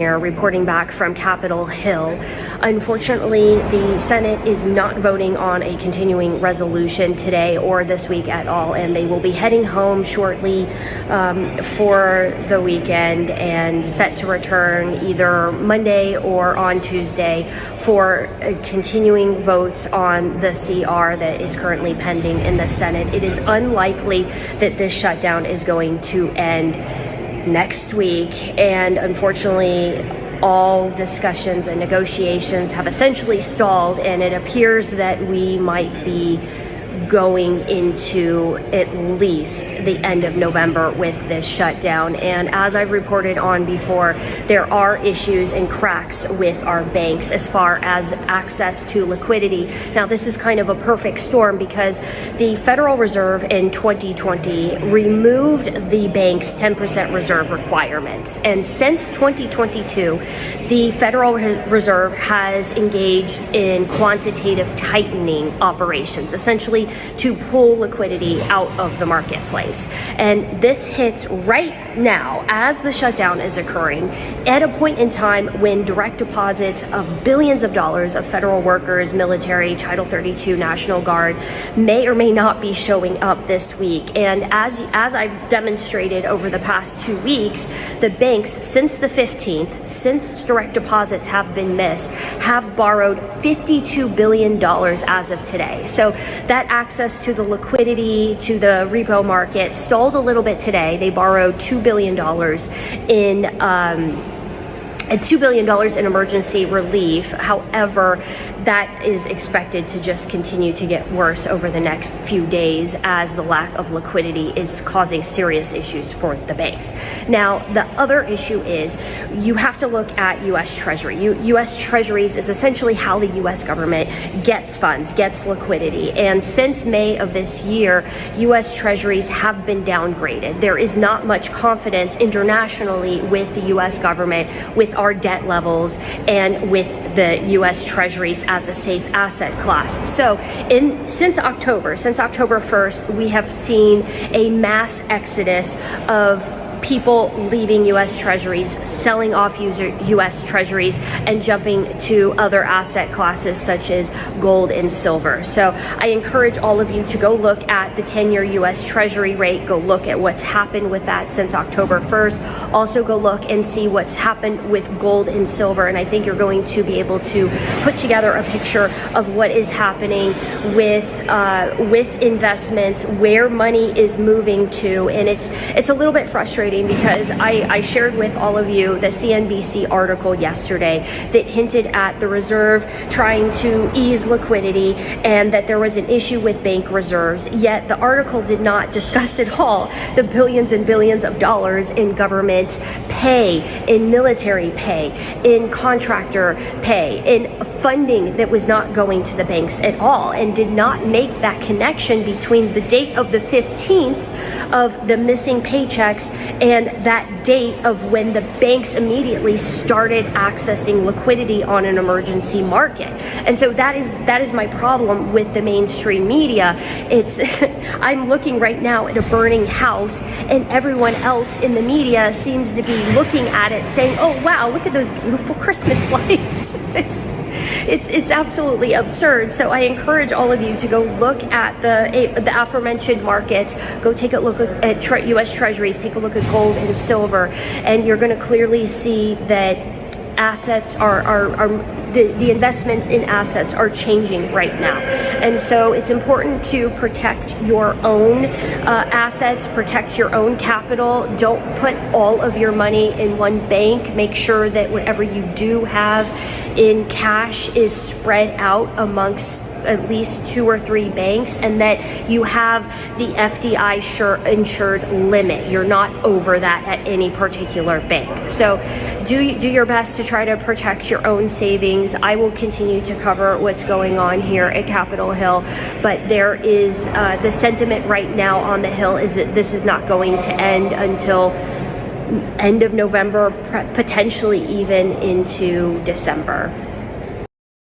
Reporting back from Capitol Hill. Unfortunately, the Senate is not voting on a continuing resolution today or this week at all, and they will be heading home shortly for the weekend and set to return either Monday or on Tuesday for continuing votes on the CR that is currently pending in the Senate. It is unlikely that this shutdown is going to end next week, and unfortunately all discussions and negotiations have essentially stalled, and it appears that we might be going into at least the end of November with this shutdown. And as I've reported on before, there are issues and cracks with our banks as far as access to liquidity. Now, this is kind of a perfect storm because the Federal Reserve in 2020 removed the bank's 10% reserve requirements. And since 2022, the Federal Reserve has engaged in quantitative tightening operations, essentially to pull liquidity out of the marketplace. And this hits right now as the shutdown is occurring at a point in time when direct deposits of billions of dollars of federal workers, military, Title 32, National Guard may or may not be showing up this week. And as I've demonstrated over the past 2 weeks, the banks since the 15th, since direct deposits have been missed, have borrowed $52 billion as of today. So that access to the liquidity, to the repo market stalled a little bit today. They borrowed $2 billion in emergency relief. However, that is expected to just continue to get worse over the next few days as the lack of liquidity is causing serious issues for the banks. Now, the other issue is you have to look at U.S. Treasury. U.S. Treasuries is essentially how the U.S. government gets funds, gets liquidity. And since May of this year, U.S. Treasuries have been downgraded. There is not much confidence internationally with the U.S. government, with our debt levels, and with the U.S. Treasuries as a safe asset class. So since October 1st, we have seen a mass exodus of people leaving U.S. Treasuries, selling off U.S. Treasuries, and jumping to other asset classes such as gold and silver. So I encourage all of you to go look at the 10-year U.S. Treasury rate, go look at what's happened with that since October 1st. Also go look and see what's happened with gold and silver, and I think you're going to be able to put together a picture of what is happening with investments, where money is moving to. And it's a little bit frustrating because I shared with all of you the CNBC article yesterday that hinted at the Reserve trying to ease liquidity and that there was an issue with bank reserves, yet the article did not discuss at all the billions and billions of dollars in government pay, in military pay, in contractor pay, in funding that was not going to the banks at all, and did not make that connection between the date of the 15th of the missing paychecks and that date of when the banks immediately started accessing liquidity on an emergency market. And so that is my problem with the mainstream media. I'm looking right now at a burning house, and everyone else in the media seems to be looking at it saying, oh wow, look at those beautiful Christmas lights. It's absolutely absurd. So I encourage all of you to go look at the aforementioned markets, go take a look at U.S. Treasuries, take a look at gold and silver, and you're going to clearly see that assets the investments in assets are changing right now. And so it's important to protect your own assets, protect your own capital. Don't put all of your money in one bank. Make sure that whatever you do have in cash is spread out amongst at least 2 or 3 banks, and that you have the FDI insured limit. You're not over that at any particular bank. So do your best to try to protect your own savings. I will continue to cover what's going on here at Capitol Hill, but there is the sentiment right now on the Hill is that this is not going to end until end of November, potentially even into December.